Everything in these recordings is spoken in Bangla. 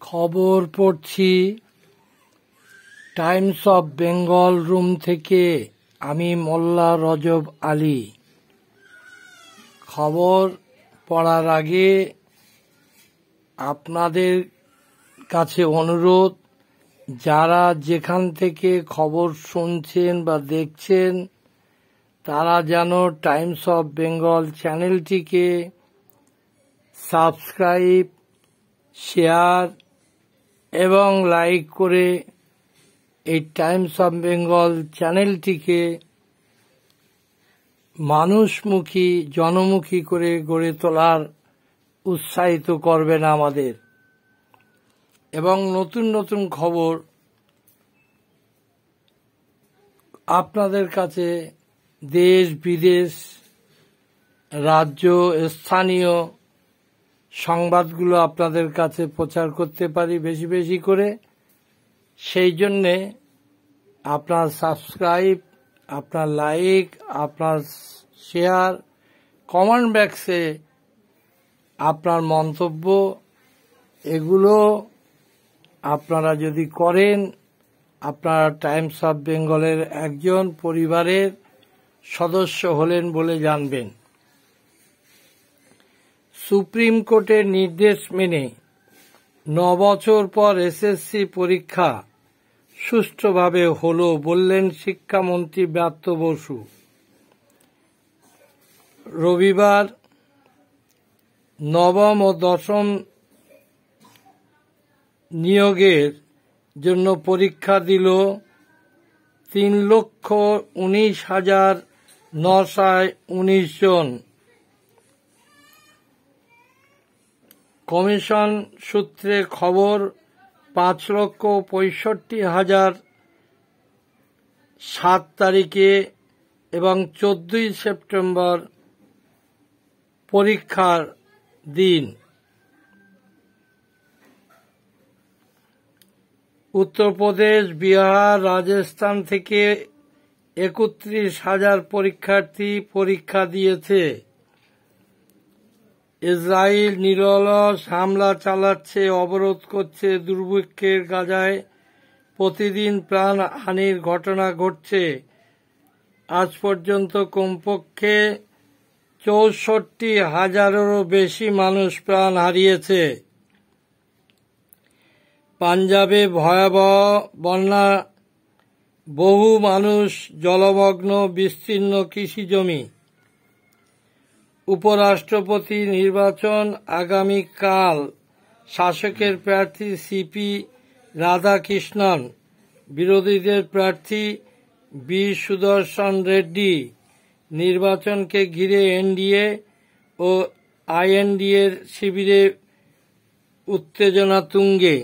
খবর পড়ছি টাইমস অফ বেঙ্গল রুম থেকে। আমি মোল্লা রজব আলী। খবর পড়ার আগে আপনাদের কাছে অনুরোধ, যারা যেখান থেকে খবর শুনছেন বা দেখছেন তারা যেন টাইমস অফ বেঙ্গল চ্যানেলটিকে সাবস্ক্রাইব, শেয়ার এবং লাইক করে এই টাইমস অফ বেঙ্গল চ্যানেলটিকে মানুষমুখী, জনমুখী করে গড়ে তোলার উৎসাহিত করবেন আমাদের। এবং নতুন নতুন খবর আপনাদের কাছে দেশ বিদেশ, রাজ্য, স্থানীয় সংবাদগুলো আপনাদের কাছে প্রচার করতে পারি বেশি বেশি করে। সেই জন্যে আপনার সাবস্ক্রাইব, আপনার লাইক, আপনার শেয়ার, কমেন্ট বক্সে আপনার মন্তব্য, এগুলো আপনারা যদি করেন, আপনারা টাইমস অফ বেঙ্গলের একজন পরিবারের সদস্য হলেন বলে জানবেন। সুপ্রিম কোর্টের নির্দেশ মেনে 9 বছর পর এসএসসি পরীক্ষা সুষ্ঠুভাবে হলো বললেন শিক্ষামন্ত্রী ব্রাত্য বসু। রবিবার নবম ও দশম নিয়োগের জন্য পরীক্ষা দিল 3,19,919 জন। কমিশন সূত্রে খবর, 5,65,000 7 তারিখে এবং 14 সেপ্টেম্বর পরীক্ষার দিন। উত্তরপ্রদেশ, বিহার, রাজস্থান থেকে 31,000 পরীক্ষার্থী পরীক্ষা দিয়েছে। ইসরায়েল নিরলস হামলা চালাচ্ছে, অবরোধ করছে, দুর্ভিক্ষের গাজায় প্রতিদিন প্রাণহানির ঘটনা ঘটছে। আজ পর্যন্ত কমপক্ষে 64,000-এরও বেশি মানুষ প্রাণ হারিয়েছে। পাঞ্জাবে ভয়াবহ বন্যা, বহু মানুষ জলমগ্ন, বিস্তীর্ণ কৃষিজমি। উপরাষ্ট্রপতি নির্বাচন আগামীকাল। শাসকের প্রার্থী সিপি রাধাকৃষ্ণন, বিরোধীদের প্রার্থী বি সুদর্শন রেড্ডি। নির্বাচনকে ঘিরে এনডিএ ও আইএনডিএর শিবিরে উত্তেজনা তুঙ্গে।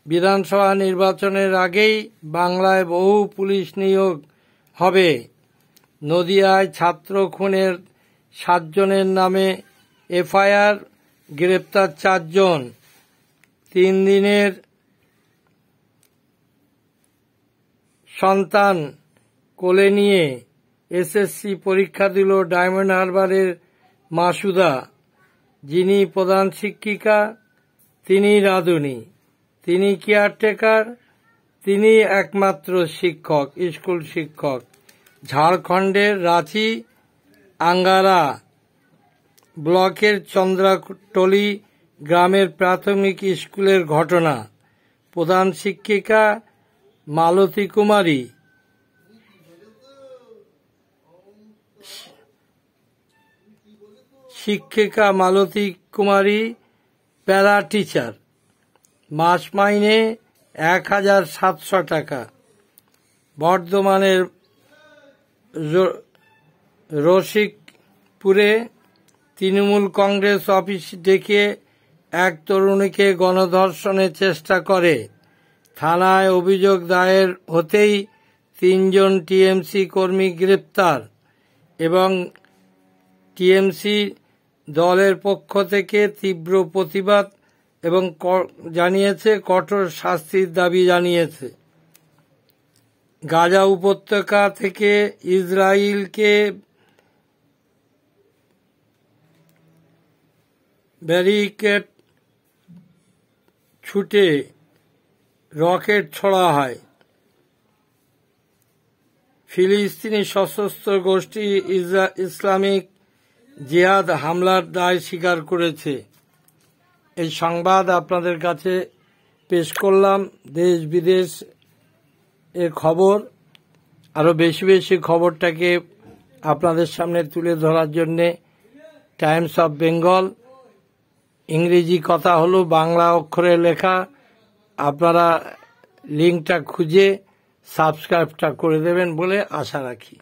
বিধানসভা নির্বাচনের আগেই বাংলায় বহু পুলিশ নিয়োগ হবে। নদিয়ায় ছাত্র খুনের 7 জনের নামে এফআইআর, গ্রেপ্তার 4 জন। 3 দিনের সন্তান কোলে নিয়ে এসএসসি পরীক্ষা দিল ডায়মন্ড হারবারের মাসুদা। যিনি প্রধান শিক্ষিকা তিনি রাঁধুনি, তিনি কেয়ারটেকার, তিনি একমাত্র শিক্ষক, স্কুল শিক্ষক। ঝাড়খণ্ডের রাঁচি আঙ্গারা ব্লকের চন্দ্রাটলি গ্রামের প্রাথমিক স্কুলের ঘটনা। প্রধান শিক্ষিকা মালতী কুমারী, প্যারা টিচার। মাস মাইনে 1,700 টাকা। বর্ধমানের রসিকপুরে তৃণমূল কংগ্রেস অফিস ডেকে এক তরুণীকে গণধর্ষণের চেষ্টা করে। থানায় অভিযোগ দায়ের হতেই 3 জন টিএমসি কর্মী গ্রেপ্তার এবং টিএমসি দলের পক্ষ থেকে তীব্র প্রতিবাদ এবং জানিয়েছে, কঠোর শাস্তির দাবি জানিয়েছে। গাজা উপত্যকা থেকে ইসরায়েলকে ব্যারিকেড ছুটে রকেট ছোড়া হয়। ফিলিস্তিনি সশস্ত্র গোষ্ঠী ইসলামিক জিহাদ হামলার দায় স্বীকার করেছে। এই সংবাদ আপনাদের কাছে পেশ করলাম। দেশ বিদেশ এর খবর, আরো বেশি বেশি খবরটাকে আপনাদের সামনে তুলে ধরার জন্যে টাইমস অফ বেঙ্গল, ইংরেজি কথা হলো বাংলা অক্ষরে লেখা, আপনারা লিঙ্কটা খুঁজে সাবস্ক্রাইবটা করে দেবেন বলে আশা রাখি।